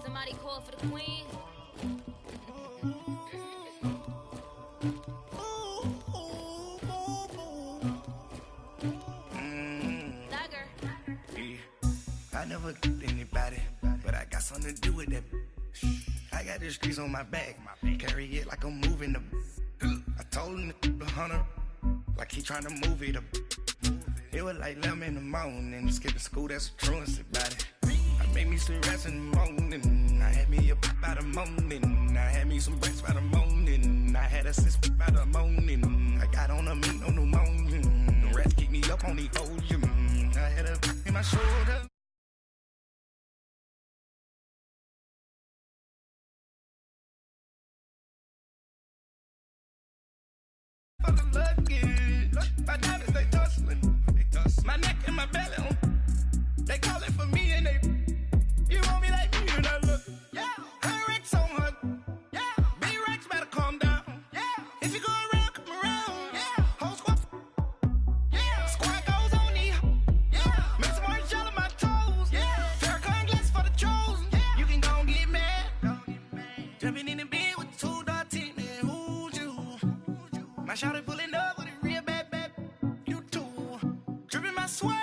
Somebody call for the queen. Dagger. Yeah. I never get anybody, but I got something to do with that. I got the streets on my back, carry it like I'm moving the. I told him the hunter, like he trying to move it up. It was like 11 in the morning, skipping school, that's a truancy about it. I made me some rats in the morning, I had me a pop by the morning, I had me some breaks by the morning, I had a sis by the morning, I got on a meat on the morning, the rats keep me up on the ocean, I had a in my shoulder. My diamonds, they tussling. My neck and my belly on. They calling for me and they. You want me like me and I look. Yeah. Her Rex on her. Yeah. B-Rex better calm down. Yeah. If you go around, come around. Yeah. Whole squad. Yeah. Squad goes on me. Yeah. Make some orange gel on my toes. Yeah. Farrakhan glass for the chosen. Yeah. You can go and get mad. Jumping in the bed with 2 dark teeth, man. Who's you? My shawty pulling up with a real bad. Swag,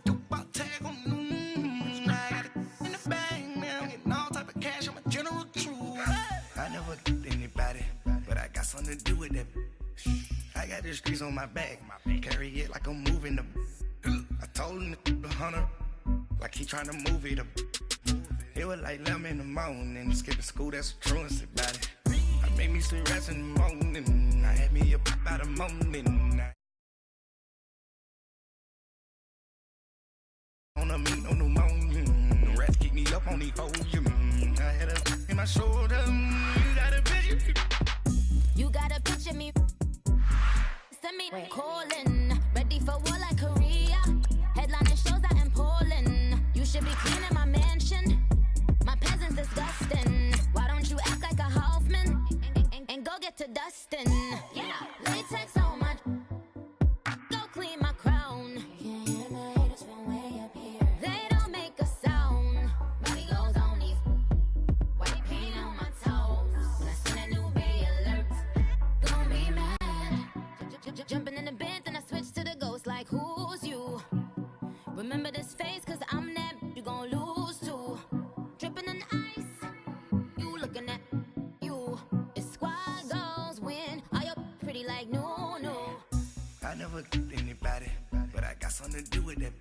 you about tag on I got it in the bag, man. I'm getting all type of cash. I'm a general true. I never get anybody, but I got something to do with that. I got the streets on my back, carry it like I'm moving the. I told him the hunter, like he trying to move it up. It was like 11 in the morning, skipping school, that's a truancy about it. I made me some rats in the morning, I had me a pop by the morning. On a meat on the morning, the rats keep me up on the ocean. I had a in my shoulder. You got a picture. You got a picture me. Send me calling. Ready for war like Korea. Headlining shows out in Poland. You should be cleaning my mansion. My peasants disgusting. Why don't you act like a Hoffman and go get to dustin'? Yeah, latex on my. Go clean my crown. Jumping in the bed, then I switch to the ghost like who's you? Remember this face, cause I'm that you gon' lose too. Dripping in ice, you looking at you. It's squad goals win, are you pretty like no? I never get anybody, but I got something to do with that.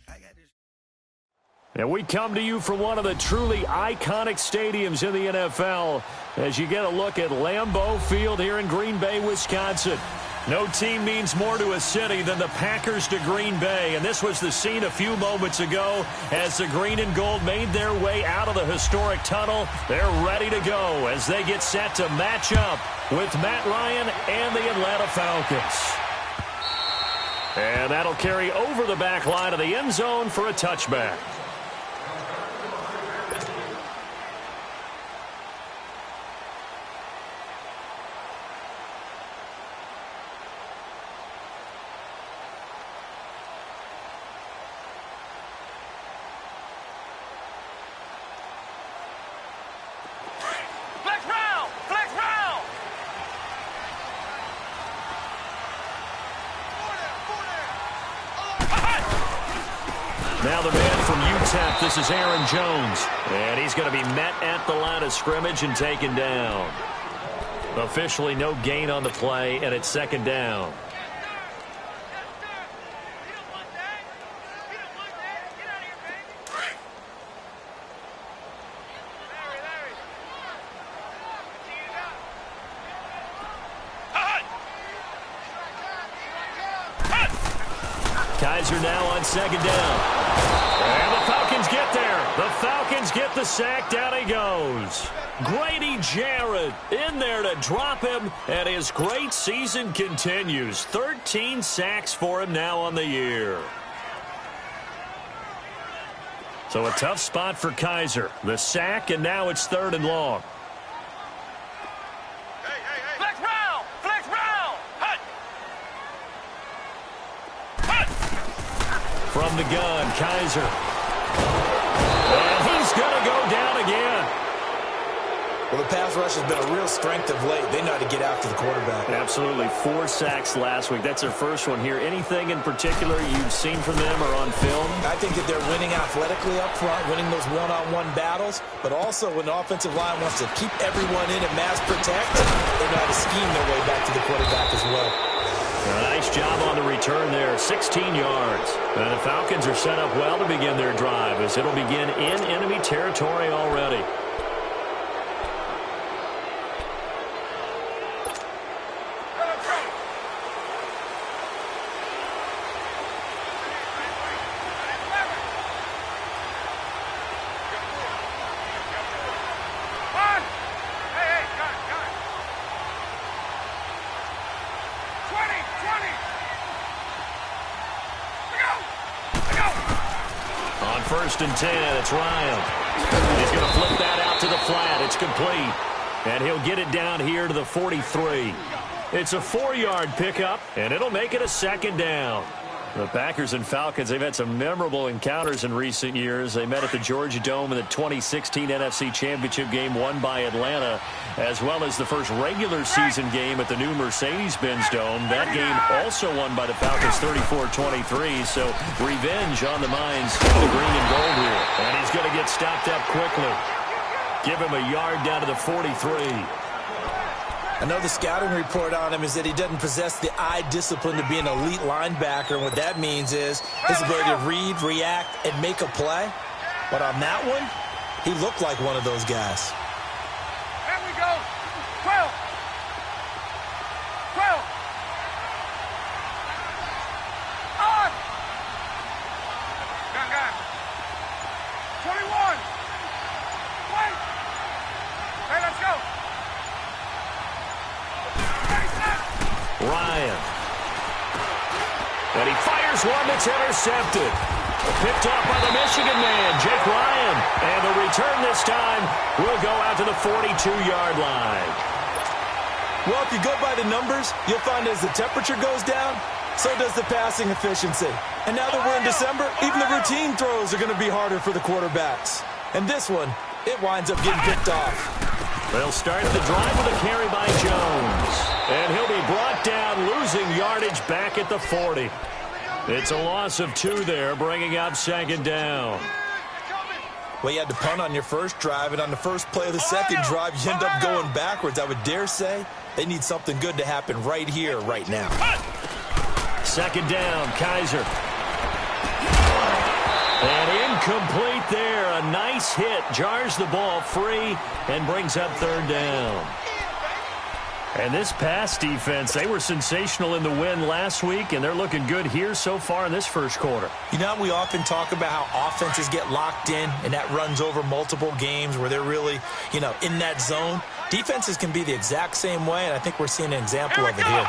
I got this. And we come to you from one of the truly iconic stadiums in the NFL as you get a look at Lambeau Field here in Green Bay, Wisconsin. No team means more to a city than the Packers to Green Bay, and this was the scene a few moments ago as the green and gold made their way out of the historic tunnel. They're ready to go as they get set to match up with Matt Ryan and the Atlanta Falcons. And that'll carry over the back line of the end zone for a touchback. Now the man from UTEP, this is Aaron Jones. And he's going to be met at the line of scrimmage and taken down. Officially no gain on the play, and it's second down. Kaiser now on second down. And the Falcons get there. The Falcons get with the sack. Down he goes. Grady Jarrett in there to drop him, and his great season continues. 13 sacks for him now on the year. So a tough spot for Kizer. The sack, and now it's 3rd and long. Flex round! Flex round! Hut! Hut! From the gun, Kizer. And he's going to go down again. Well, the pass rush has been a real strength of late. They know how to get after the quarterback. Absolutely. 4 sacks last week. That's their first one here. Anything in particular you've seen from them or on film? I think that they're winning athletically up front, winning those one-on-one battles, but also when the offensive line wants to keep everyone in and mass protect, they know how to scheme their way back to the quarterback as well. A nice job on the return there, 16 yards. And the Falcons are set up well to begin their drive as it'll begin in enemy territory already. On 1st and 10, it's Ryan. He's going to flip that out to the flat. It's complete. And he'll get it down here to the 43. It's a 4-yard pickup, and it'll make it a 2nd down. The Packers and Falcons, they've had some memorable encounters in recent years. They met at the Georgia Dome in the 2016 NFC Championship game won by Atlanta, as well as the first regular season game at the new Mercedes-Benz Dome. That game also won by the Falcons 34-23, so revenge on the minds of the green and gold here. And he's going to get stopped up quickly. Give him a yard down to the 43. I know the scouting report on him is that he doesn't possess the eye discipline to be an elite linebacker. And what that means is his ability to read, react, and make a play. But on that one, he looked like one of those guys. There we go. 12. 12. On. Gun. 21. Wait. Hey, let's go. Ryan. And he fires one that's intercepted. Picked off by the Michigan man, Jake Ryan. And the return this time will go out to the 42-yard line. Well, if you go by the numbers, you'll find as the temperature goes down, so does the passing efficiency. And now that we're in December, even the routine throws are going to be harder for the quarterbacks. And this one, it winds up getting picked off. They'll start the drive with a carry by Jones. And he'll be brought down, losing yardage back at the 40. It's a loss of 2 there, bringing up 2nd down. Well, you had to punt on your first drive, and on the first play of the second drive, you end up going backwards. I would dare say they need something good to happen right here, right now. 2nd down, Kizer. And incomplete there. A nice hit. Jars the ball free and brings up 3rd down. And this pass defense, they were sensational in the win last week, and they're looking good here so far in this first quarter. You know, we often talk about how offenses get locked in, and that runs over multiple games where they're really, in that zone. Defenses can be the exact same way, and I think we're seeing an example of it here.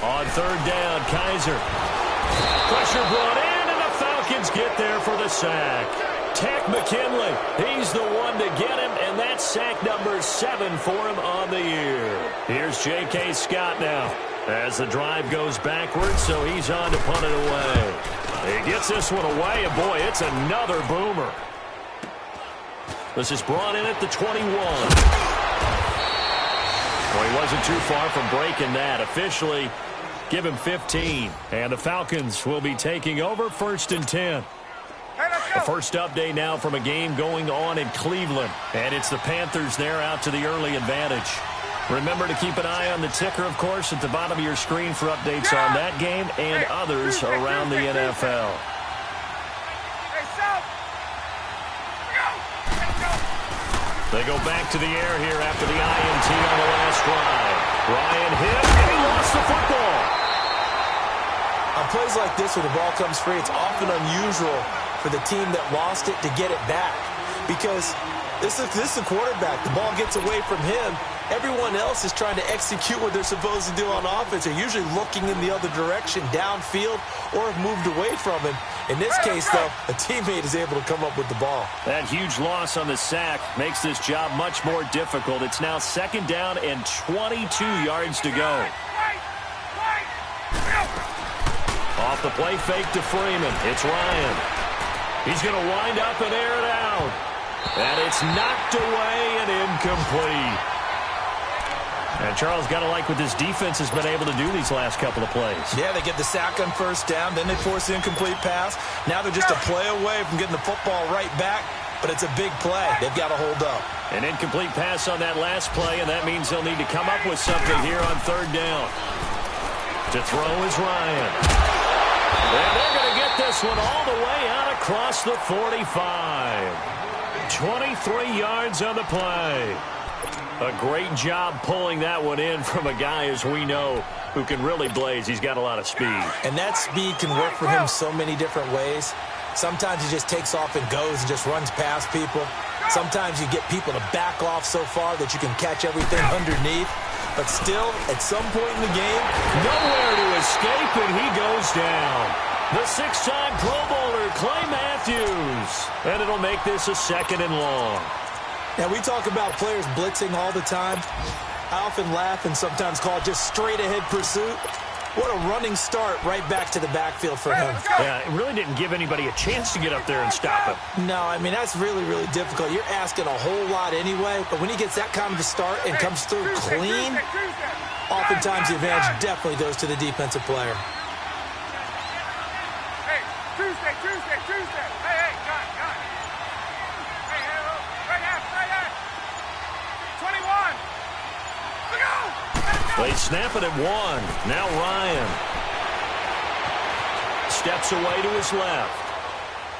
On 3rd down, Kizer. Pressure brought in, and the Falcons get there for the sack. Takk McKinley, he's the one to get him, and that's sack number 7 for him on the year. Here's J.K. Scott now as the drive goes backwards, so he's on to punt it away. He gets this one away, and boy, it's another boomer. This is brought in at the 21. Well, he wasn't too far from breaking that. Officially, give him 15. And the Falcons will be taking over 1st and 10. The first update now from a game going on in Cleveland. And it's the Panthers there out to the early advantage. Remember to keep an eye on the ticker, of course, at the bottom of your screen for updates on that game and others around the NFL. They go back to the air here after the INT on the last drive. Ryan hit, and he lost the football. On plays like this where the ball comes free, it's often unusual for the team that lost it to get it back. Because this is a quarterback. The ball gets away from him. Everyone else is trying to execute what they're supposed to do on offense. They're usually looking in the other direction, downfield, or have moved away from him. In this case, though, a teammate is able to come up with the ball. That huge loss on the sack makes this job much more difficult. It's now 2nd down and 22 yards to go. Off the play fake to Freeman. It's Ryan. He's going to wind up and air it out. And it's knocked away and incomplete. And Charles, got to like what this defense has been able to do these last couple of plays. Yeah, they get the sack on 1st down, then they force the incomplete pass. Now they're just a play away from getting the football right back, but it's a big play. They've got to hold up. An incomplete pass on that last play, and that means they'll need to come up with something here on 3rd down. To throw is Ryan. And they're going to get this one all the way out across the 45. 23 yards on the play. A great job pulling that one in from a guy, as we know, who can really blaze. He's got a lot of speed. And that speed can work for him so many different ways. Sometimes he just takes off and goes and just runs past people. Sometimes you get people to back off so far that you can catch everything underneath. But still, at some point in the game, nowhere to escape, and he goes down. The 6-time Pro Bowler, Clay Matthews. And it'll make this a 2nd and long. Now, we talk about players blitzing all the time. I often laugh and sometimes call it just straight-ahead pursuit. What a running start right back to the backfield for him. Yeah, it really didn't give anybody a chance to get up there and stop him. No, I mean, that's really, really difficult. You're asking a whole lot anyway, but when he gets that kind of a start and comes through clean, oftentimes the advantage definitely goes to the defensive player. Hey, Tuesday. Hey, got it. Hey, right half. 21. Look out! They snap it at 1. Now Ryan. Steps away to his left.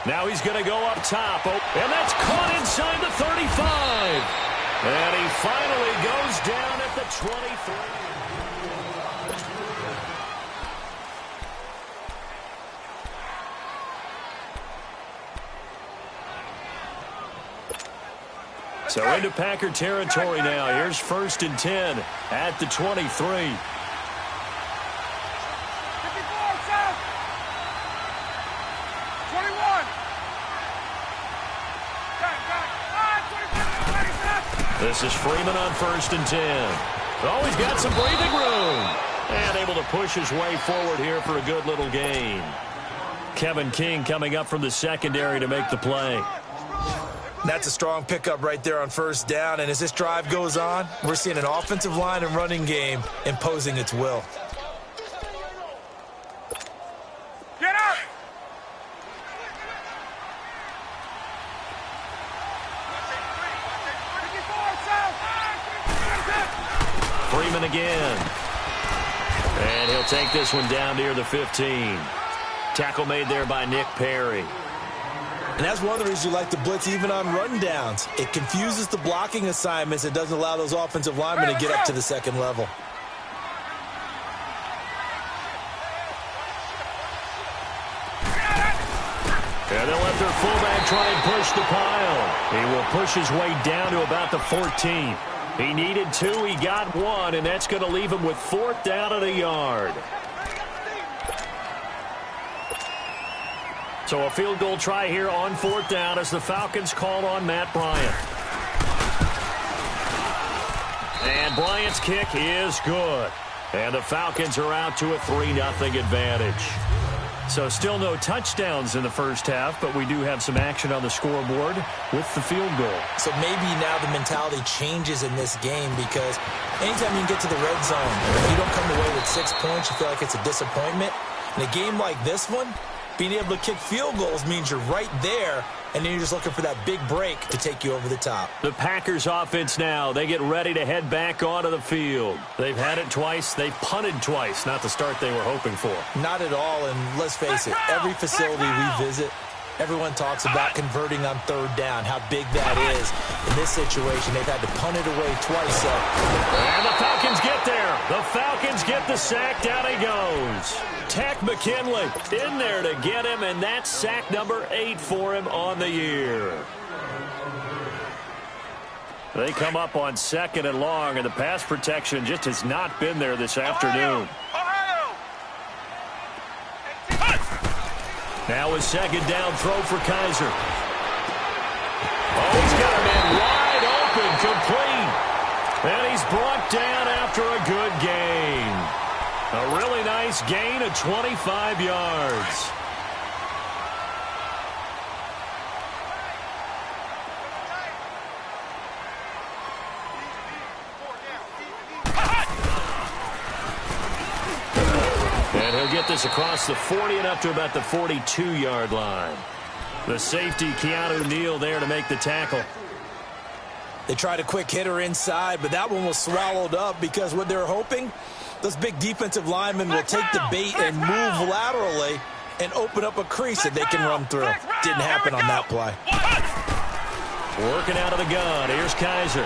Now he's going to go up top. And that's caught inside the 35. And he finally goes down at the 23. So into Packer territory now. Here's 1st and 10 at the 23. 54, South. 21. This is Freeman on 1st and 10. Oh, he's got some breathing room. And able to push his way forward here for a good little gain. Kevin King coming up from the secondary to make the play. That's a strong pickup right there on 1st down. And as this drive goes on, we're seeing an offensive line and running game imposing its will. Get up! Freeman again. And he'll take this one down near the 15. Tackle made there by Nick Perry. And that's one of the reasons you like to blitz even on rundowns. It confuses the blocking assignments. It doesn't allow those offensive linemen to get up to the 2nd level. And they'll let their fullback try and push the pile. He will push his way down to about the 14. He needed 2. He got 1, and that's going to leave him with 4th down at a yard. So a field goal try here on 4th down as the Falcons call on Matt Bryant. And Bryant's kick is good. And the Falcons are out to a 3-0 advantage. So still no touchdowns in the first half, but we do have some action on the scoreboard with the field goal. So maybe now the mentality changes in this game because anytime you can get to the red zone, if you don't come away with 6 points, you feel like it's a disappointment. In a game like this one, being able to kick field goals means you're right there, and then you're just looking for that big break to take you over the top. The Packers offense now, they get ready to head back onto the field. They've had it twice. They've punted twice. Not the start they were hoping for. Not at all, and let's face it, every facility we visit, Everyone talks about converting on third down, how big that is. In this situation, they've had to punt it away twice. And the Falcons get there. The Falcons get the sack. Down he goes. Takk McKinley in there to get him, and that's sack number 8 for him on the year. They come up on 2nd and long, and the pass protection just has not been there this afternoon. Now a 2nd down throw for Kizer. Oh, he's got a man wide open, complete. And he's brought down after a good gain. A really nice gain of 25 yards. And he'll get this across the 40 and up to about the 42-yard line. The safety, Keanu Neal, there to make the tackle. They tried a quick hitter inside, but that one was swallowed up because what they're hoping, those big defensive linemen will take the bait and move laterally and open up a crease that they can run through. Didn't happen on that play. Working out of the gun. Here's Kizer.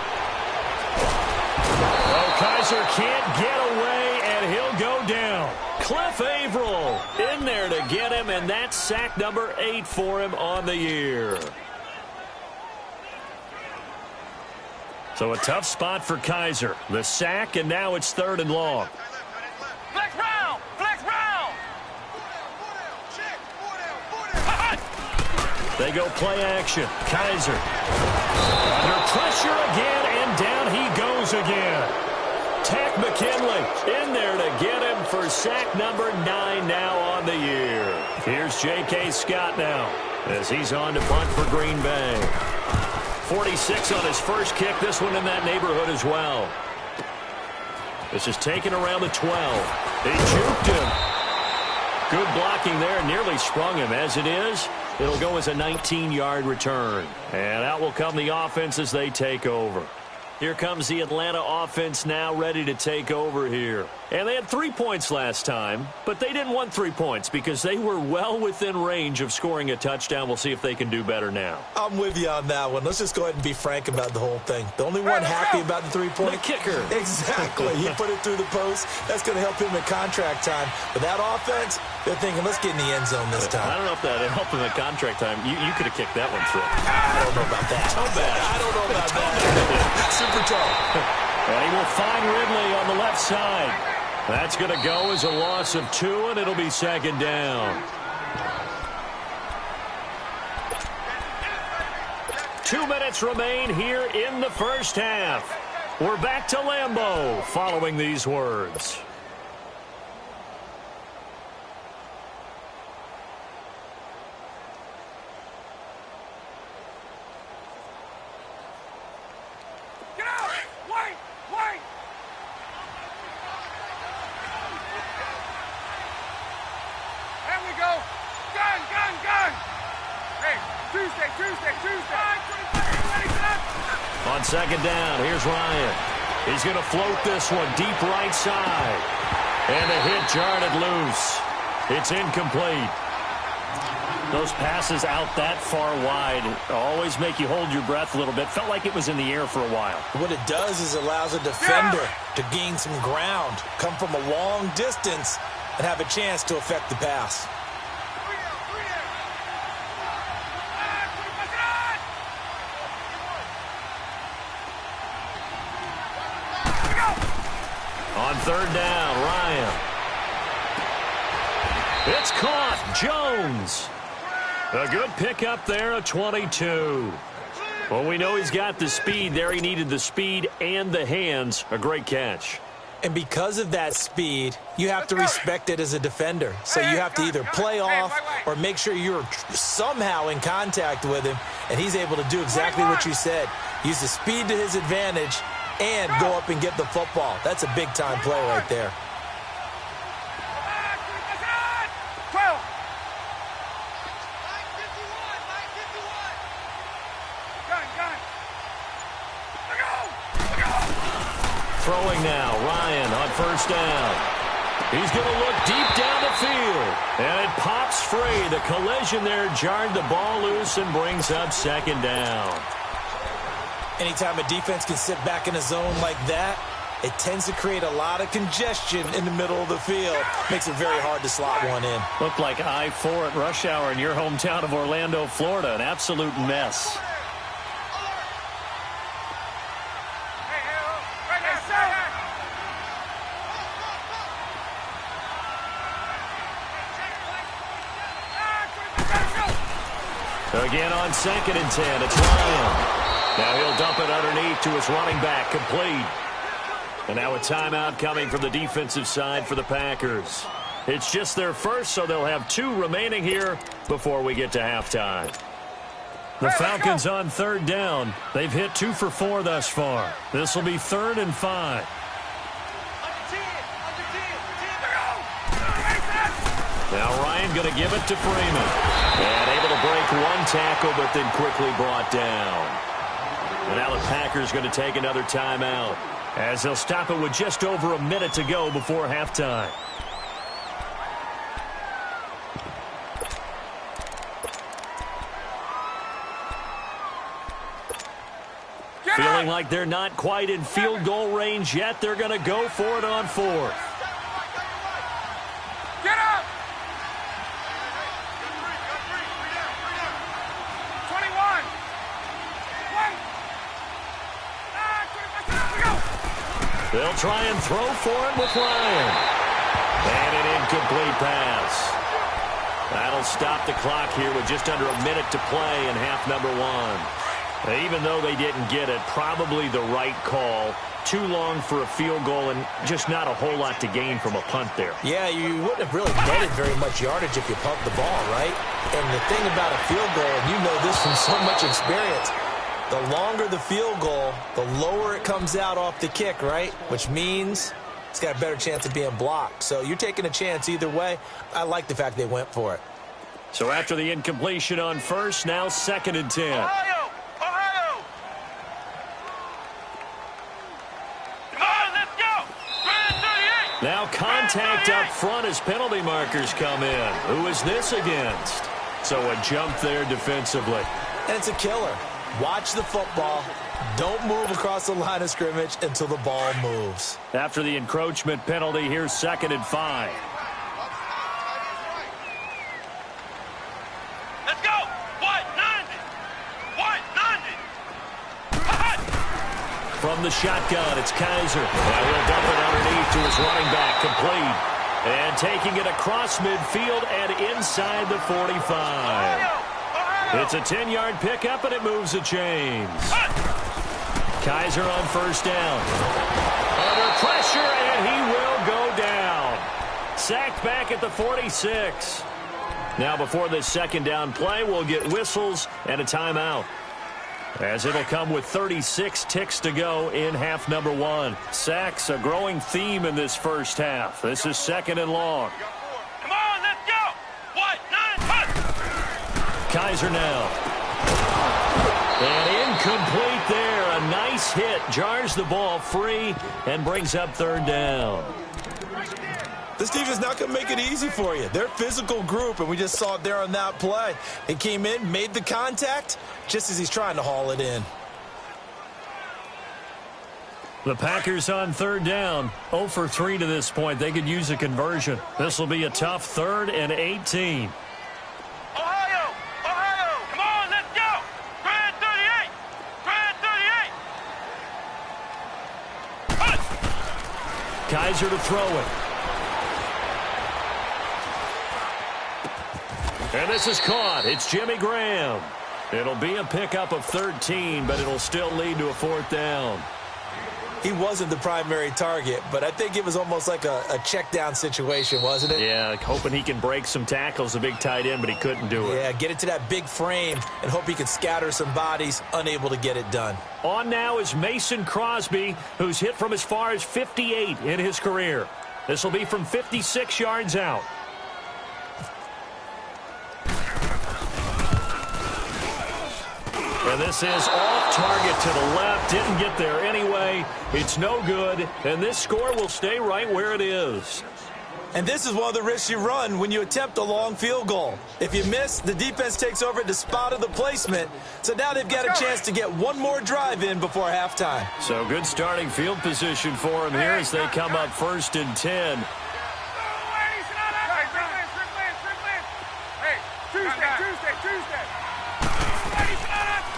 Oh, Kizer can't get away, and he'll go down. Cliff Averill in there to get him, and that's sack number 8 for him on the year. So a tough spot for Kizer. The sack, and now it's 3rd and long. Flex round! Flex round! They go play action. Kizer under pressure again, and down he goes again. Takk McKinley in there to get him for sack number 9 now on the year. Here's J.K. Scott now as he's on to punt for Green Bay. 46 on his first kick. This one in that neighborhood as well. This is taken around the 12. He juked him. Good blocking there. Nearly sprung him. As it is, it'll go as a 19-yard return. And out will come the offense as they take over. Here comes the Atlanta offense now ready to take over here. And they had 3 points last time, but they didn't want 3 points because they were well within range of scoring a touchdown. We'll see if they can do better now. I'm with you on that one. Let's just go ahead and be frank about the whole thing. The only one happy about the 3-point. The kicker. Exactly. He put it through the post. That's going to help him in contract time. But that offense, they're thinking, let's get in the end zone this time. I don't know if that helped him at contract time. You could have kicked that one through. I don't know about that. Toe bash. I don't know about that. Super toe. And he will find Ridley on the left side. That's going to go as a loss of 2, and it'll be 2nd down. 2 minutes remain here in the first half. We're back to Lambeau following these words. On 2nd down, here's Ryan. He's going to float this one deep right side. And a hit jarred loose. It's incomplete. Those passes out that far wide always make you hold your breath a little bit. Felt like it was in the air for a while. What it does is it allows a defender to gain some ground, come from a long distance, and have a chance to affect the pass. On 3rd down, Ryan. It's caught. Jones. A good pickup there, a 22. Well, we know he's got the speed there. He needed the speed and the hands. A great catch. And because of that speed, you have to respect it as a defender. So you have to either play off or make sure you're somehow in contact with him. And he's able to do exactly what you said. Use the speed to his advantage and go up and get the football. That's a big-time play right there. 12. Throwing now, Ryan on 1st down. He's going to look deep down the field. And it pops free. The collision there jarred the ball loose and brings up second down. Anytime a defense can sit back in a zone like that, it tends to create a lot of congestion in the middle of the field. Makes it very hard to slot one in. Looked like I-4 at rush hour in your hometown of Orlando, Florida. An absolute mess. Again on 2nd and 10, it's Ryan. Now he'll dump it underneath to his running back, complete. And now a timeout coming from the defensive side for the Packers. It's just their first, so they'll have 2 remaining here before we get to halftime. The Falcons on 3rd down. They've hit 2 for 4 thus far. This will be 3rd and 5. Now Ryan going to give it to Freeman. And able to break 1 tackle, but then quickly brought down. And now the Packers going to take another timeout, as they'll stop it with just over a minute to go before halftime. Feeling like they're not quite in field goal range yet. They're going to go for it on 4th. Get up! 21. They'll try and throw for it with Ryan. And an incomplete pass. That'll stop the clock here with just under a minute to play in half number 1. Even though they didn't get it, probably the right call. Too long for a field goal and just not a whole lot to gain from a punt there. Yeah, you wouldn't have really netted very much yardage if you pumped the ball, right? And the thing about a field goal, and you know this from so much experience, the longer the field goal, the lower it comes out off the kick, right? Which means it's got a better chance of being blocked. So you're taking a chance either way. I like the fact they went for it. So after the incompletion on 1st, now 2nd and 10. Ohio! Ohio! Come on, let's go! 38! Now contact up front as penalty markers come in. Who is this against? So a jump there defensively. And it's a killer. Watch the football. Don't move across the line of scrimmage until the ball moves. After the encroachment penalty, here's 2nd and 5. Let's go! White 90! White 90! From the shotgun, it's Kaiser. Now he'll dump it underneath to his running back, complete. And taking it across midfield and inside the 45. It's a 10-yard pickup, and it moves the chains. Kaiser on 1st down. Under pressure, and he will go down. Sacked back at the 46. Now, before this 2nd down play, we'll get whistles and a timeout, as it'll come with 36 ticks to go in half number 1. Sacks, a growing theme in this first half. This is 2nd and long. Come on, let's go! White 9! Kaiser now. And incomplete there. A nice hit. Jars the ball free and brings up 3rd down. This defense not going to make it easy for you. They're a physical group, and we just saw it there on that play. He came in, made the contact, just as he's trying to haul it in. The Packers on 3rd down. 0 for 3 to this point. They could use a conversion. This will be a tough 3rd and 18. Ohio! Ohio! Come on, let's go! Grand 38! Grand 38! Kaiser to throw it. And this is caught. It's Jimmy Graham. It'll be a pickup of 13, but it'll still lead to a 4th down. He wasn't the primary target, but I think it was almost like a check down situation, wasn't it? Yeah, like hoping he can break some tackles, a big tight end, but he couldn't do it. Yeah, get it to that big frame and hope he can scatter some bodies, unable to get it done. On now is Mason Crosby, who's hit from as far as 58 in his career. This will be from 56 yards out. And this is off target to the left. Didn't get there anyway. It's no good. And this score will stay right where it is. And this is one of the risks you run when you attempt a long field goal. If you miss, the defense takes over at the spot of the placement. So now they've got a chance to get one more drive in before halftime. So good starting field position for them here as they come up 1st and 10. Tuesday.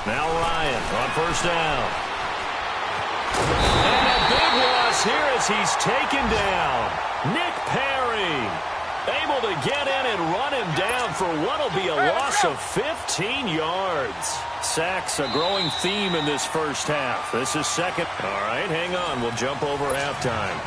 Now Ryan on 1st down. And a big loss here as he's taken down. Nick Perry able to get in and run him down for what will be a loss of 15 yards. Sacks a growing theme in this first half. This is second. All right, hang on. We'll jump over halftime.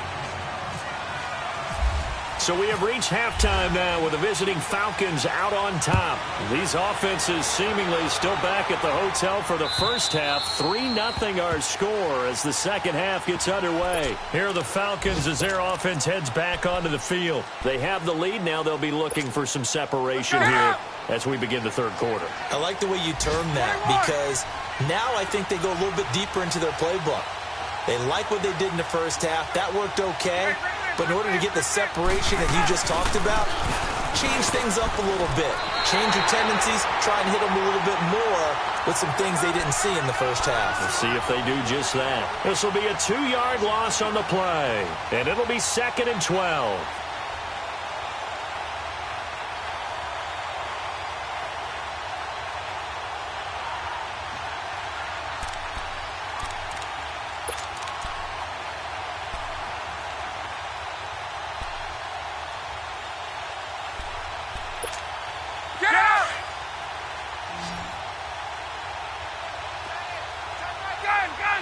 So we have reached halftime now with the visiting Falcons out on top. These offenses seemingly still back at the hotel for the first half. 3-0 our score as the second half gets underway. Here are the Falcons as their offense heads back onto the field. They have the lead now. They'll be looking for some separation here as we begin the third quarter. I like the way you term that because now I think they go a little bit deeper into their playbook. They like what they did in the first half. That worked okay. But in order to get the separation that you just talked about, change things up a little bit. Change your tendencies. Try and hit them a little bit more with some things they didn't see in the first half. We'll see if they do just that. This will be a 2-yard loss on the play. And it'll be 2nd and 12.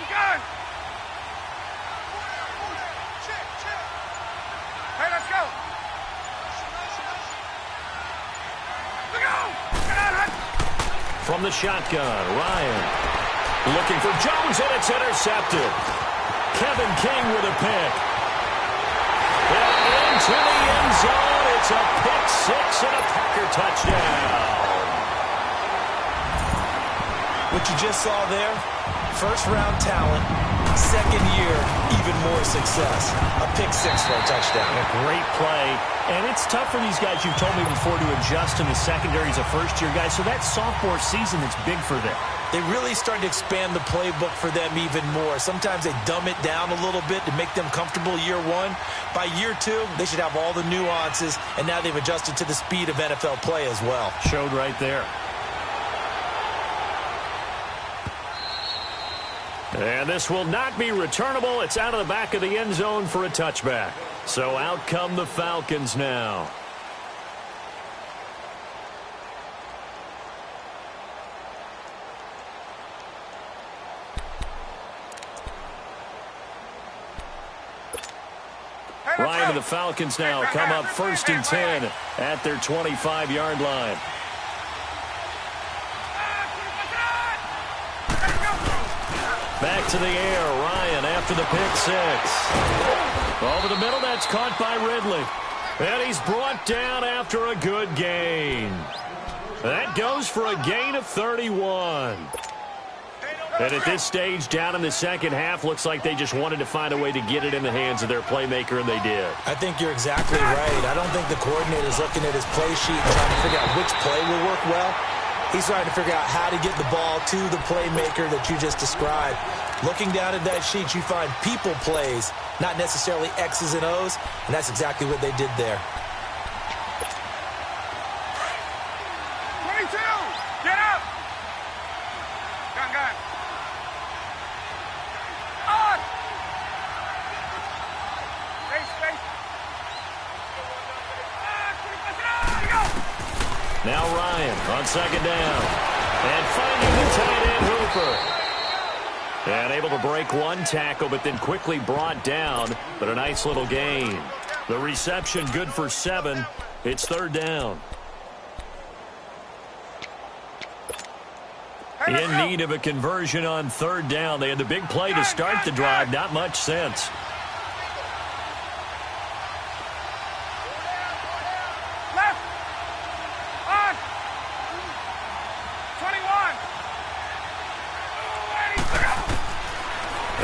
Gun! Hey, let's go! From the shotgun, Ryan looking for Jones, and it's intercepted. Kevin King with a pick. And into the end zone. It's a pick six and a Packer touchdown. What you just saw there, first-round talent, second year, even more success. A pick six for a touchdown. A great play. And it's tough for these guys, you've told me before, to adjust in the secondary as a first-year guy. So that sophomore season is big for them. They really started to expand the playbook for them even more. Sometimes they dumb it down a little bit to make them comfortable year one. By year two, they should have all the nuances, and now they've adjusted to the speed of NFL play as well. Showed right there. And this will not be returnable. It's out of the back of the end zone for a touchback. So out come the Falcons now. Ryan and the Falcons now come up 1st and 10 at their 25-yard line. Back to the air, Ryan after the pick six. Over the middle, that's caught by Ridley. And he's brought down after a good gain. That goes for a gain of 31. And at this stage, down in the second half, looks like they just wanted to find a way to get it in the hands of their playmaker, and they did. I think you're exactly right. I don't think the coordinator's looking at his play sheet and trying to figure out which play will work well. He's trying to figure out how to get the ball to the playmaker that you just described. Looking down at that sheet, you find people plays, not necessarily X's and O's, and that's exactly what they did there. 22! Get up! Gun. On! Space. Now Ryan on second down. And finding the tight end Hooper. And able to break one tackle, but then quickly brought down. But a nice little gain. The reception good for 7. It's 3rd down. In need of a conversion on 3rd down. They had the big play to start the drive. Not much sense. Left! On! 21!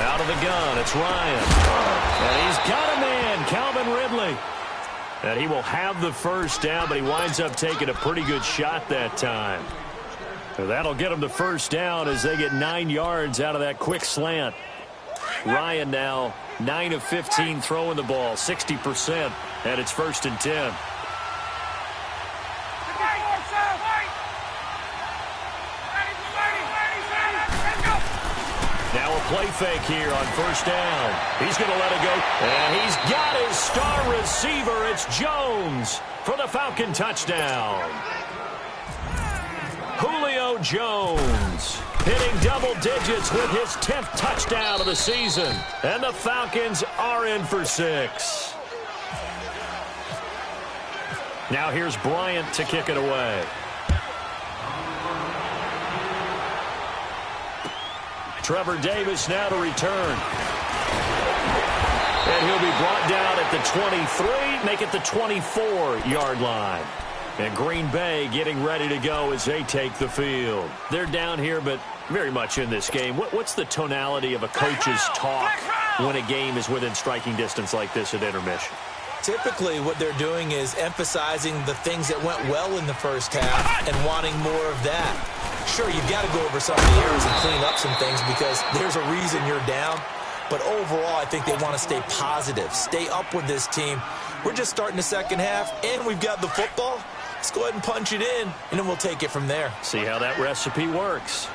Out of the gun, it's Ryan. And he's got a man, Calvin Ridley. And he will have the first down, but he winds up taking a pretty good shot that time. So that'll get him the first down as they get 9 yards out of that quick slant. Ryan now 9 of 15 throwing the ball, 60%, and it's 1st and 10. Now a play fake here on 1st down. He's going to let it go, and he's got his star receiver. It's Jones for the Falcon touchdown. Julio Jones hitting double digits with his 10th touchdown of the season. And the Falcons are in for 6. Now here's Bryant to kick it away. Trevor Davis now to return. And he'll be brought down at the 23, make it the 24-yard line. And Green Bay getting ready to go as they take the field. They're down here, but very much in this game. What's the tonality of a coach's talk when a game is within striking distance like this at intermission? Typically, what they're doing is emphasizing the things that went well in the first half and wanting more of that. Sure, you've got to go over some of the errors and clean up some things because there's a reason you're down. But overall, I think they want to stay positive, stay up with this team. We're just starting the second half, and we've got the football. Let's go ahead and punch it in, and then we'll take it from there. See how that recipe works.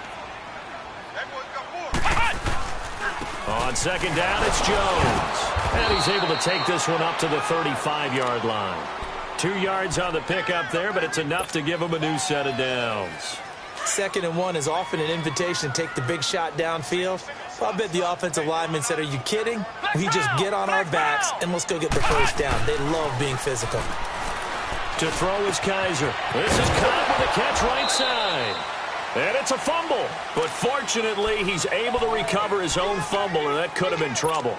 On 2nd down, it's Jones. And he's able to take this one up to the 35-yard line. 2 yards on the pickup there, but it's enough to give him a new set of downs. 2nd and 1 is often an invitation to take the big shot downfield. Well, I bet the offensive lineman said, are you kidding? We just get on our backs, and let's go get the first down. They love being physical. To throw is Kaiser. This is caught with a catch right side. And it's a fumble. But fortunately, he's able to recover his own fumble, or that could have been trouble.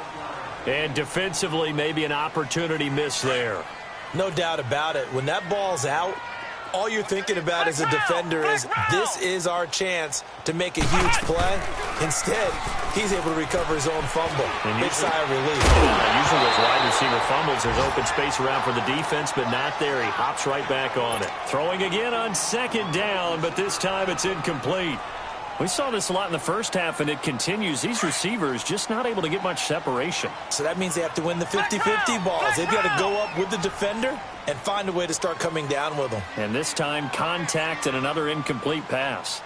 And defensively, maybe an opportunity miss there. No doubt about it. When that ball's out, all you're thinking about as a defender is this is our chance to make a huge play. Instead, he's able to recover his own fumble. Big sigh of relief. Usually those wide receiver fumbles, there's open space around for the defense, but not there. He hops right back on it. Throwing again on 2nd down, but this time it's incomplete. We saw this a lot in the first half, and it continues. These receivers just not able to get much separation. So that means they have to win the 50-50 balls. They've got to go up with the defender and find a way to start coming down with them. And this time, contact and another incomplete pass.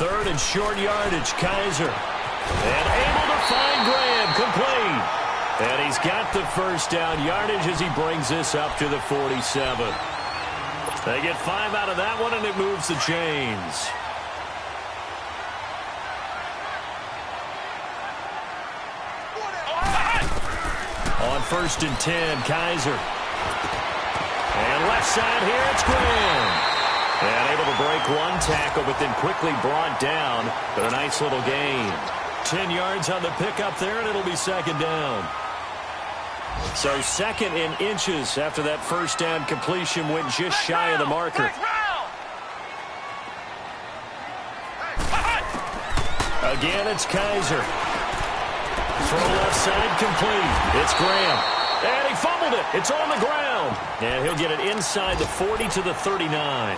3rd and short yardage, Kaiser. And able to find Graham, complete. And he's got the first down yardage as he brings this up to the 47. They get 5 out of that one, and it moves the chains. On 1st and 10, Kaiser. And left side here, it's Graham. And able to break one tackle, but then quickly brought down. But a nice little gain. 10 yards on the pickup there, and it'll be 2nd down. So 2nd in inches after that first down completion went just shy of the marker. Again, it's Kaiser. Throw left side complete. It's Graham. And he fumbled it. It's on the ground. And he'll get it inside the 40 to the 39.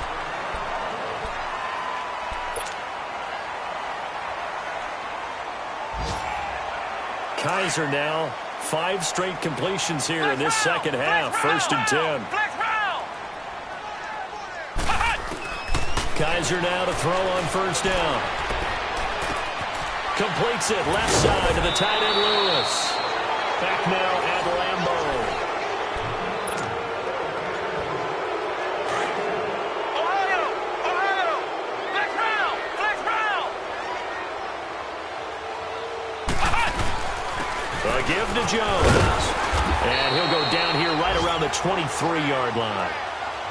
Kaiser now. 5 straight completions here in this second half. 1st and 10. Kaiser now to throw on 1st down. Completes it left side to the tight end Lewis. Back now at Lambeau. A give to Jones. And he'll go down here right around the 23-yard line.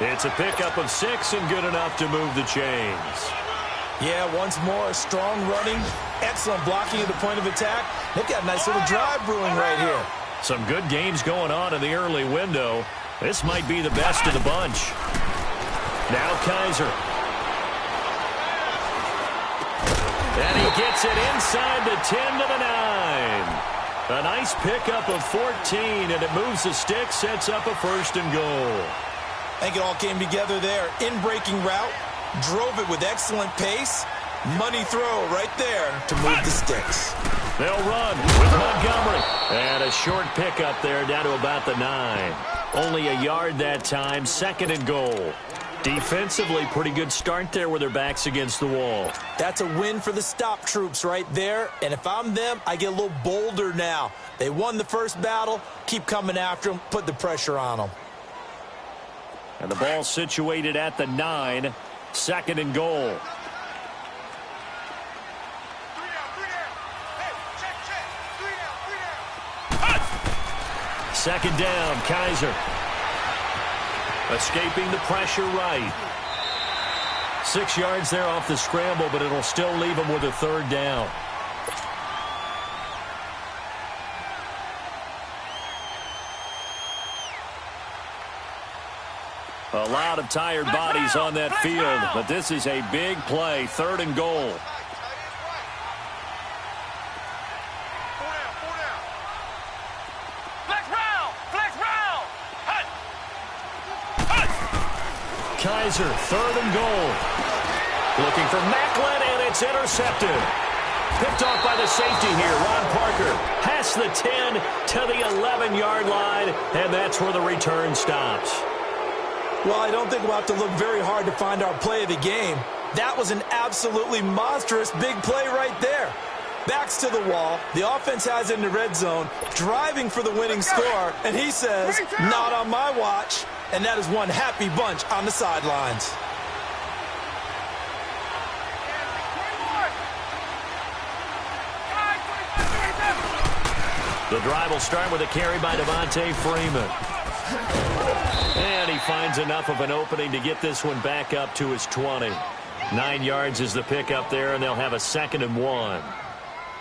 It's a pickup of 6 and good enough to move the chains. Yeah, once more, strong running, excellent blocking at the point of attack. They've got a nice little drive brewing right here. Some good games going on in the early window. This might be the best of the bunch. Now Kaiser. And he gets it inside the 10 to the 9. A nice pickup of 14, and it moves the stick, sets up a 1st and goal. I think it all came together there. In-breaking route, drove it with excellent pace. Money throw right there to move the sticks. They'll run with Montgomery. And a short pickup there down to about the 9. Only a yard that time, 2nd and goal. Defensively, pretty good start there with their backs against the wall. That's a win for the stop troops right there. And if I'm them, I get a little bolder now. They won the first battle. Keep coming after them. Put the pressure on them. And the ball situated at the 9. 2nd and goal. Second down, Kaiser. Escaping the pressure right. 6 yards there off the scramble, but it'll still leave him with a 3rd down. A lot of tired bodies on that field, but this is a big play. 3rd and goal. Kaiser, 3rd and goal. Looking for Macklin, and it's intercepted. Picked off by the safety here, Ron Parker. Past the 10 to the 11-yard line, and that's where the return stops. Well, I don't think we'll have to look very hard to find our play of the game. That was an absolutely monstrous big play right there. Backs to the wall. The offense has it in the red zone, driving for the winning score, and he says, not on my watch. And that is one happy bunch on the sidelines. The drive will start with a carry by Devontae Freeman. And he finds enough of an opening to get this one back up to his 20. 9 yards is the pickup there, and they'll have a 2nd and 1.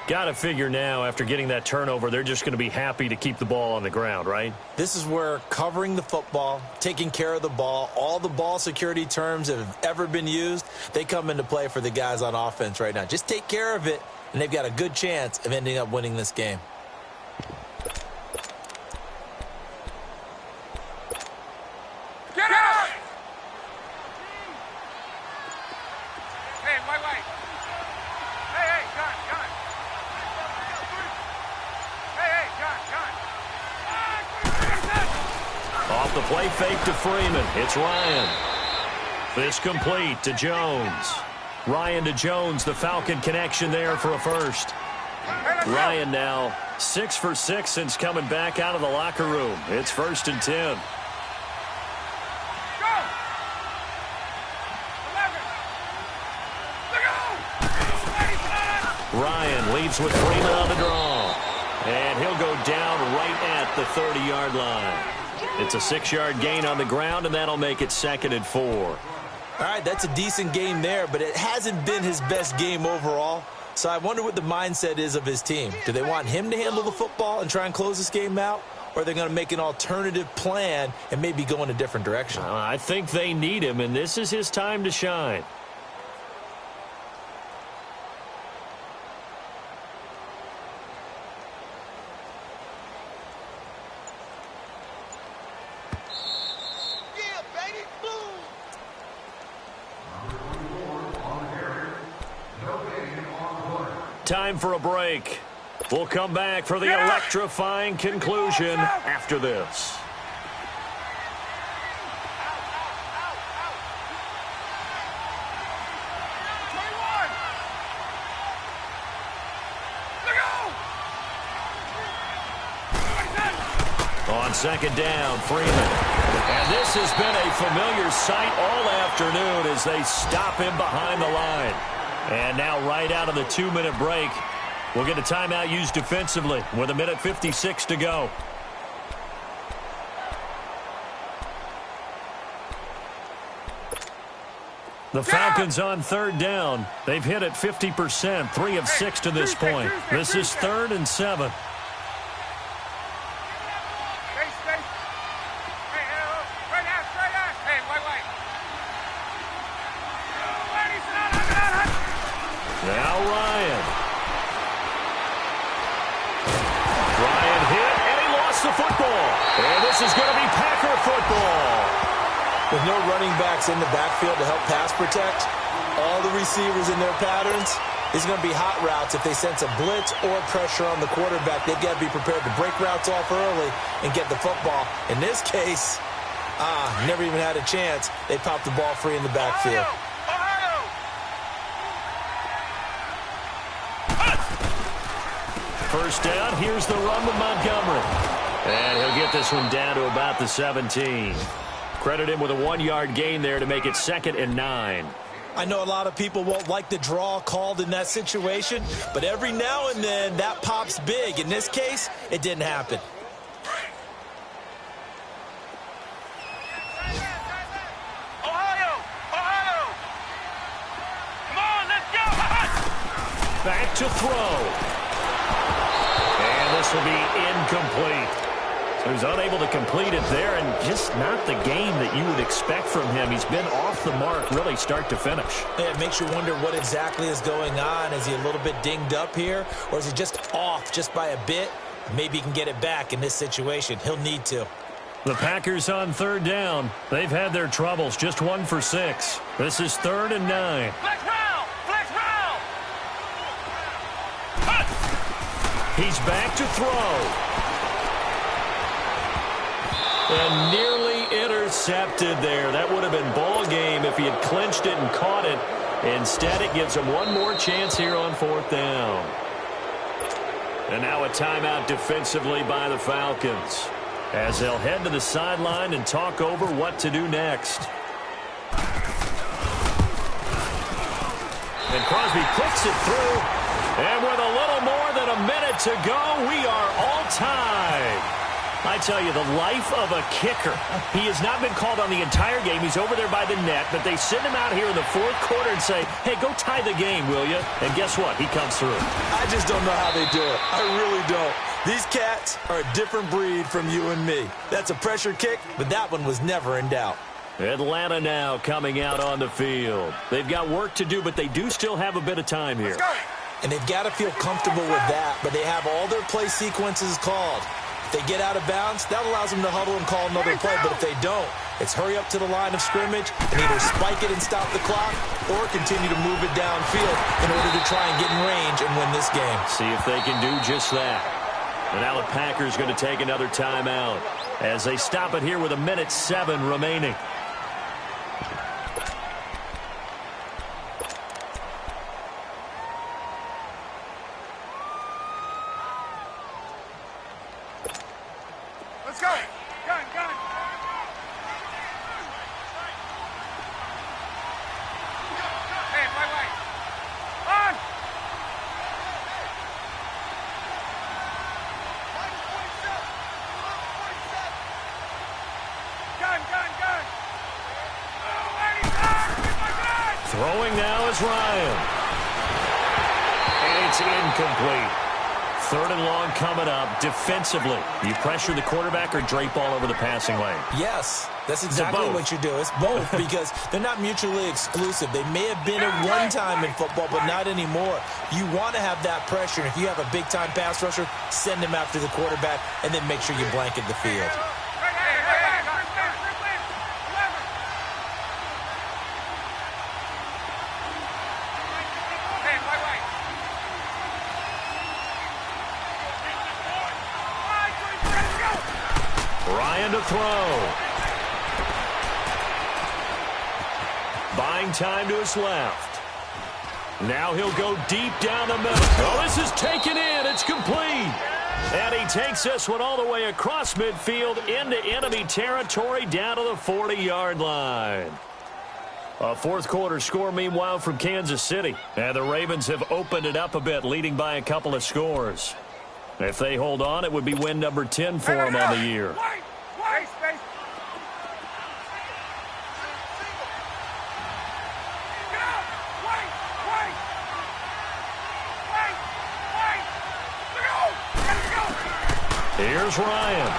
Got to figure now, after getting that turnover, they're just going to be happy to keep the ball on the ground, right? This is where covering the football, taking care of the ball, all the ball security terms that have ever been used, they come into play for the guys on offense right now. Just take care of it, and they've got a good chance of ending up winning this game. Get out! Hey, white. Hey, John. Off the play fake to Freeman. It's Ryan. This complete to Jones. Ryan to Jones, the Falcon connection there for a 1st. Ryan now 6 for 6 since coming back out of the locker room. It's 1st and 10. Ryan leads with Freeman on the draw. And he'll go down right at the 30-yard line. It's a 6-yard gain on the ground, and that'll make it 2nd and 4. All right, that's a decent game there, but it hasn't been his best game overall. So I wonder what the mindset is of his team. Do they want him to handle the football and try and close this game out? Or are they going to make an alternative plan and maybe go in a different direction? I think they need him, and this is his time to shine. Time for a break. We'll come back for the electrifying conclusion after this. On 2nd down, Freeman. And this has been a familiar sight all afternoon as they stop him behind the line. And now right out of the 2-minute break, we'll get a timeout used defensively with 1:56 to go. The Falcons on 3rd down. They've hit it 50%, 3 of 6 to this point. This is 3rd and 7. This is going to be Packer football. With no running backs in the backfield to help pass protect, all the receivers in their patterns, it's going to be hot routes. If they sense a blitz or pressure on the quarterback, they've got to be prepared to break routes off early and get the football. In this case, never even had a chance. They popped the ball free in the backfield. First down, here's the run with Montgomery. And he'll get this one down to about the 17. Credit him with a 1-yard gain there to make it 2nd and 9. I know a lot of people won't like the draw called in that situation, but every now and then that pops big. In this case, it didn't happen. Ohio! Come on, let's go! Back to throw. And this will be incomplete. So he's unable to complete it there, and just not the game that you would expect from him. He's been off the mark really start to finish. Yeah, it makes you wonder what exactly is going on. Is he a little bit dinged up here, or is he just off just by a bit? Maybe he can get it back in this situation. He'll need to. The Packers on 3rd down. They've had their troubles, just 1 for 6. This is 3rd and 9. Flex round! Flex round! He's back to throw. And nearly intercepted there. That would have been ball game if he had clinched it and caught it. Instead, it gives him one more chance here on 4th down. And now a timeout defensively by the Falcons, as they'll head to the sideline and talk over what to do next. And Crosby puts it through. And with a little more than a minute to go, we are all tied. I tell you, the life of a kicker. He has not been called on the entire game. He's over there by the net, but they send him out here in the 4th quarter and say, hey, go tie the game, will you? And guess what? He comes through. I just don't know how they do it. I really don't. These cats are a different breed from you and me. That's a pressure kick, but that one was never in doubt. Atlanta now coming out on the field. They've got work to do, but they do still have a bit of time here. And they've got to feel comfortable with that, but they have all their play sequences called. If they get out of bounds, that allows them to huddle and call another play. But if they don't, it's hurry up to the line of scrimmage and either spike it and stop the clock or continue to move it downfield in order to try and get in range and win this game. See if they can do just that. And now the Packers going to take another timeout as they stop it here with 1:07 remaining. Let's go! Gun! Hey, wait! On! Gun! Throwing now is Ryan. And it's incomplete. 3rd and long coming up. Defensively, you pressure the quarterback or drape all over the passing lane? Yes, that's exactly what you do. It's both because they're not mutually exclusive. They may have been at one time in football, but not anymore. You want to have that pressure. If you have a big-time pass rusher, send him after the quarterback, and then make sure you blanket the field. Ryan to throw. Buying time to his left. Now he'll go deep down the middle. Oh, this is taken in. It's complete. And he takes this one all the way across midfield into enemy territory down to the 40-yard line. A 4th quarter score, meanwhile, from Kansas City. And the Ravens have opened it up a bit, leading by a couple of scores. If they hold on, it would be win number 10 for them on the year. Here's Ryan.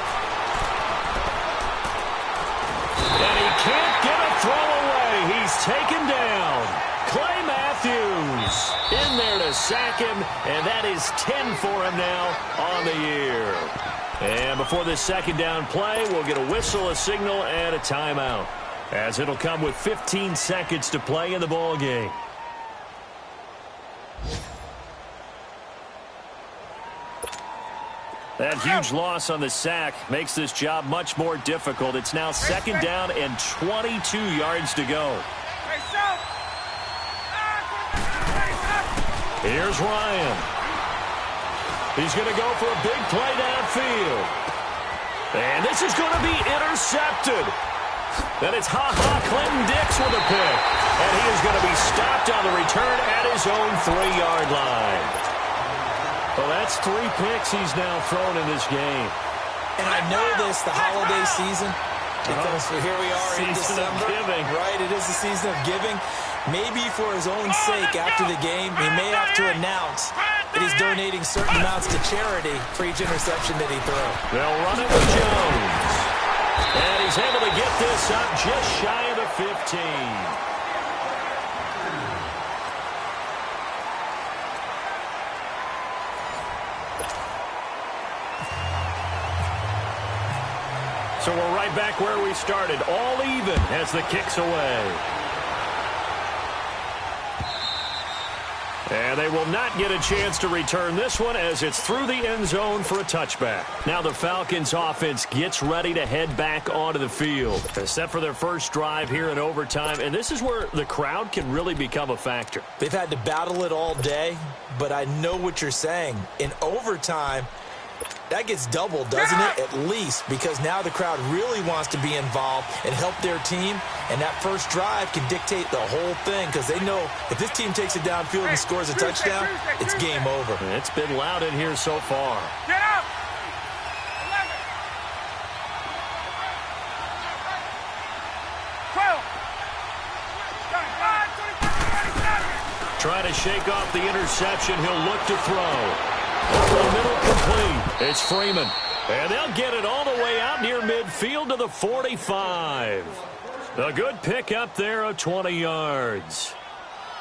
And he can't get a throw away. He's taken down. Clay Matthews in there to sack him, and that is 10 for him now on the year. And before this second down play, we'll get a whistle, a signal, and a timeout, as it'll come with 15 seconds to play in the ball game. That huge loss on the sack makes this job much more difficult. It's now second down and 22 yards to go. Here's Ryan. He's going to go for a big play downfield. And this is going to be intercepted. Then it's Clinton Dix with a pick. And he is going to be stopped on the return at his own 3-yard line. Well, that's 3 picks he's now thrown in this game. And I know this, the holiday season, because here we are in December. Right, it is the season of giving. Maybe for his own sake, after the game, he may have to announce that he's donating certain amounts to charity for each interception that he throws. They'll run it with Jones. And he's able to get this up just shy of the 15. So we're right back where we started, all even as the kick's away. And they will not get a chance to return this one as it's through the end zone for a touchback. Now the Falcons offense gets ready to head back onto the field, set for their first drive here in overtime. And this is where the crowd can really become a factor. They've had to battle it all day, but I know what you're saying. In overtime, that gets doubled, doesn't it? At least, because now the crowd really wants to be involved and help their team. And that first drive can dictate the whole thing, because they know if this team takes it downfield and scores a touchdown, it's game over. It's been loud in here so far. Get up! Trying to shake off the interception. He'll look to throw. Over the middle, complete. It's Freeman. And they'll get it all the way out near midfield to the 45. A good pickup there of 20 yards.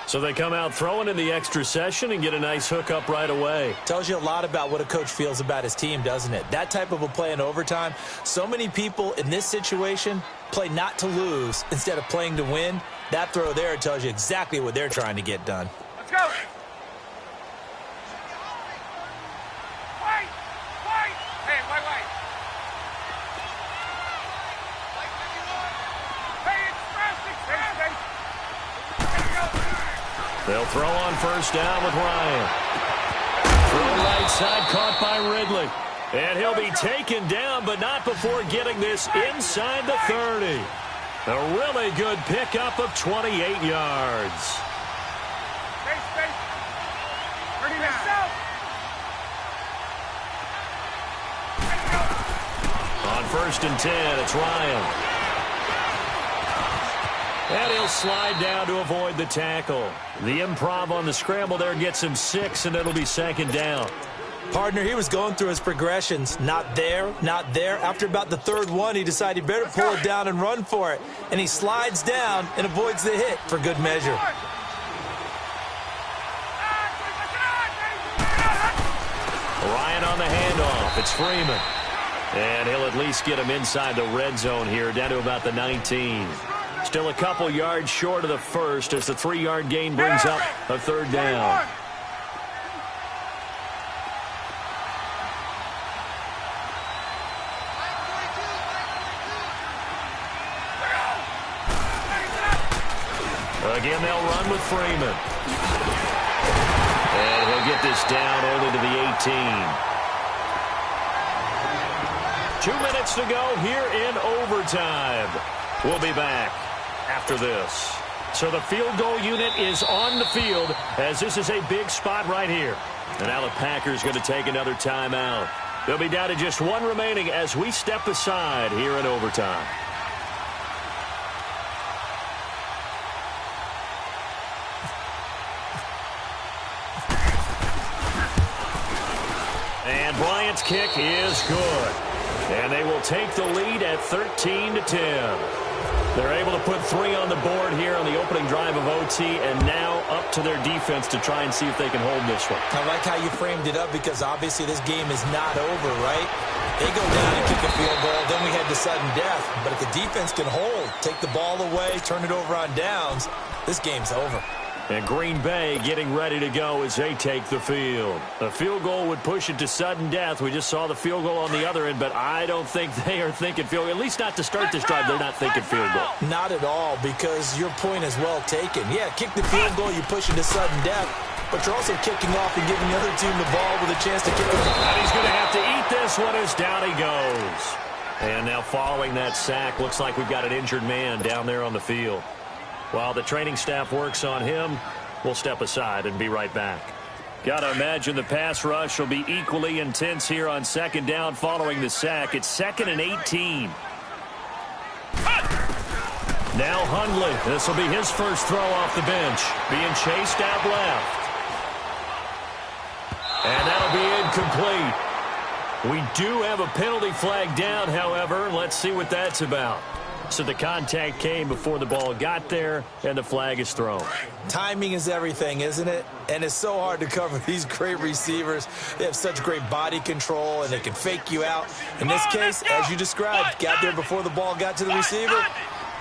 So they come out throwing in the extra session and get a nice hookup right away. Tells you a lot about what a coach feels about his team, doesn't it? That type of a play in overtime. So many people in this situation play not to lose instead of playing to win. That throw there tells you exactly what they're trying to get done. Let's go! They'll throw on first down with Ryan. Throw right side, caught by Ridley. And he'll be taken down, but not before getting this inside the 30. A really good pickup of 28 yards. On first and 10, it's Ryan. And he'll slide down to avoid the tackle. The improv on the scramble there gets him 6, and it'll be second down. Partner, he was going through his progressions. Not there, not there. After about the third one, he decided he better pull it down and run for it. And he slides down and avoids the hit for good measure. Ryan on the handoff. It's Freeman. And he'll at least get him inside the red zone here, down to about the 19. Still a couple yards short of the first as the 3-yard gain brings up a third down. Again, they'll run with Freeman. And he'll get this down only to the 18. 2 minutes to go here in overtime. We'll be back after this. So the field goal unit is on the field as this is a big spot right here. And now the Packers going to take another timeout. They'll be down to just one remaining as we step aside here in overtime. And Bryant's kick is good. And they will take the lead at 13-10. They're able to put 3 on the board here on the opening drive of OT, and now up to their defense to try and see if they can hold this one. I like how you framed it up because obviously this game is not over, right? They go down and kick a field goal, then we head to sudden death. But if the defense can hold, take the ball away, turn it over on downs, this game's over. And Green Bay getting ready to go as they take the field. A field goal would push it to sudden death. We just saw the field goal on the other end, but I don't think they are thinking field goal. At least not to start this drive. They're not thinking field goal. Not at all, because your point is well taken. Yeah, kick the field goal, you push it to sudden death, but you're also kicking off and giving the other team the ball with a chance to kick it. And he's going to have to eat this one as down he goes. And now following that sack, looks like we've got an injured man down there on the field. While the training staff works on him, we'll step aside and be right back. Got to imagine the pass rush will be equally intense here on second down following the sack. It's 2nd and 18. Now Hundley. This will be his first throw off the bench. Being chased out left. And that'll be incomplete. We do have a penalty flag down, however. Let's see what that's about. So the contact came before the ball got there, and the flag is thrown. Timing is everything, isn't it? And it's so hard to cover these great receivers. They have such great body control, and they can fake you out. In this case, as you described, got there before the ball got to the receiver.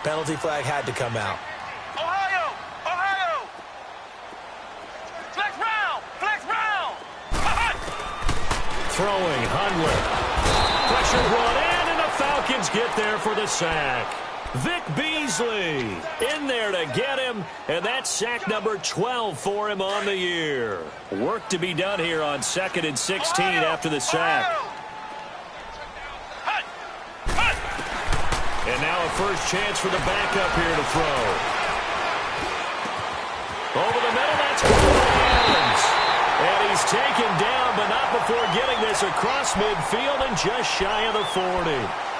Penalty flag had to come out. Ohio! Ohio! Flex round! Flex round! Throwing, Hundley. Pressure brought in. Falcons get there for the sack. Vic Beasley in there to get him, and that's sack number 12 for him on the year. Work to be done here on 2nd and 16 after the sack. And now a first chance for the backup here to throw. Over the middle, that's Adams. And he's taken down, but not before getting this across midfield and just shy of the 40.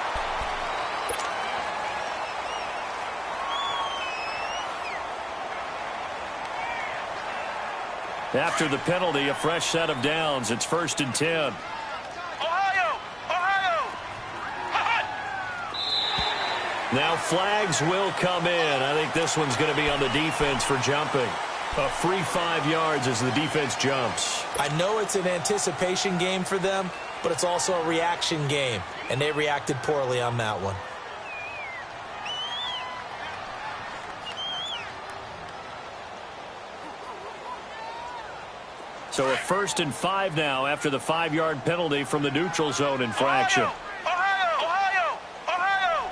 After the penalty, a fresh set of downs. It's 1st and 10. Ohio! Ohio! Now flags will come in. I think this one's going to be on the defense for jumping. A free 5 yards as the defense jumps. I know it's an anticipation game for them, but it's also a reaction game, and they reacted poorly on that one. So a 1st and 5 now after the 5-yard penalty from the neutral zone infraction. Ohio! Ohio!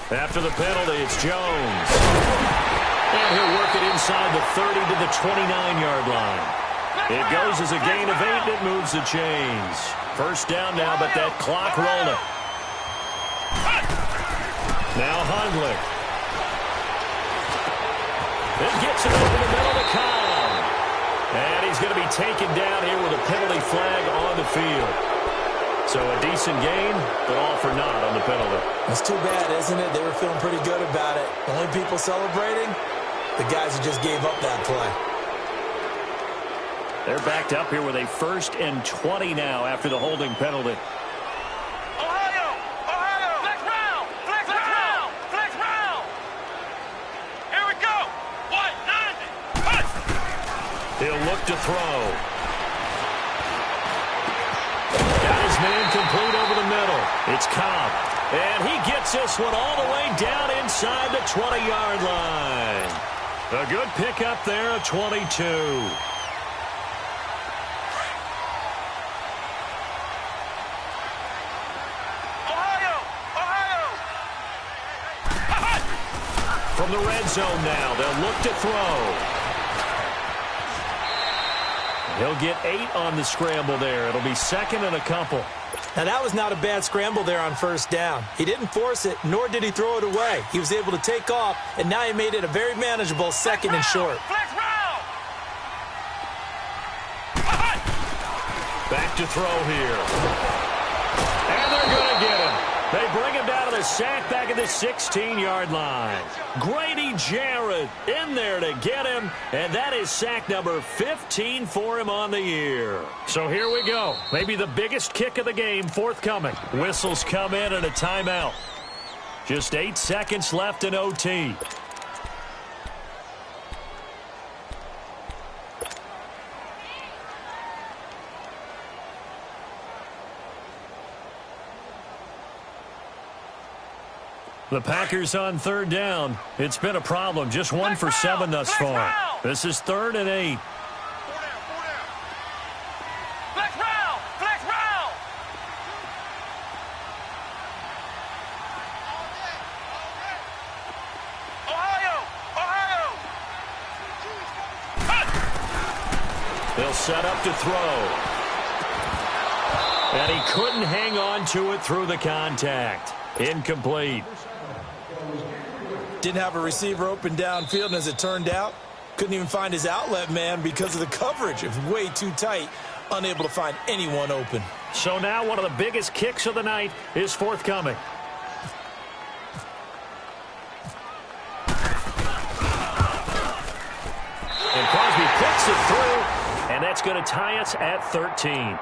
After the penalty, it's Jones. And he'll work it inside the 30 to the 29-yard line. It goes as a gain of 8, and it moves the chains. First down now, but that clock rolling. Now Hundley. It gets it over the middle to Kyle. And he's going to be taken down here with a penalty flag on the field. So a decent gain, but all for naught on the penalty. That's too bad, isn't it? They were feeling pretty good about it. The only people celebrating, the guys who just gave up that play. They're backed up here with a 1st and 20 now after the holding penalty. Ohio! Ohio! Flex round! Flex round! Flex round! Here we go! 190! He'll look to throw. Got his man complete over the middle. It's Cobb. And he gets this one all the way down inside the 20-yard line. A good pickup there of 22. Ohio! Ohio! From the red zone now, they'll look to throw. He'll get 8 on the scramble there. It'll be 2nd and a couple. Now, that was not a bad scramble there on 1st down. He didn't force it, nor did he throw it away. He was able to take off, and now he made it a very manageable 2nd and short. Flex round! Back to throw here. And they're going to get him. They bring him down to the sack back at the 16-yard line. Grady Jarrett in there to get him, and that is sack number 15 for him on the year. So here we go. Maybe the biggest kick of the game forthcoming. Whistles come in and a timeout. Just 8 seconds left in OT. The Packers on 3rd down. It's been a problem. Just 1 for 7 thus far. This is 3rd and 8. Flex round! Flex round! Ohio! They'll set up to throw. And he couldn't hang on to it through the contact. Incomplete. Didn't have a receiver open downfield, and as it turned out, couldn't even find his outlet man because of the coverage. It was way too tight, unable to find anyone open. So now one of the biggest kicks of the night is forthcoming. And Crosby puts it through, and that's going to tie us at 13.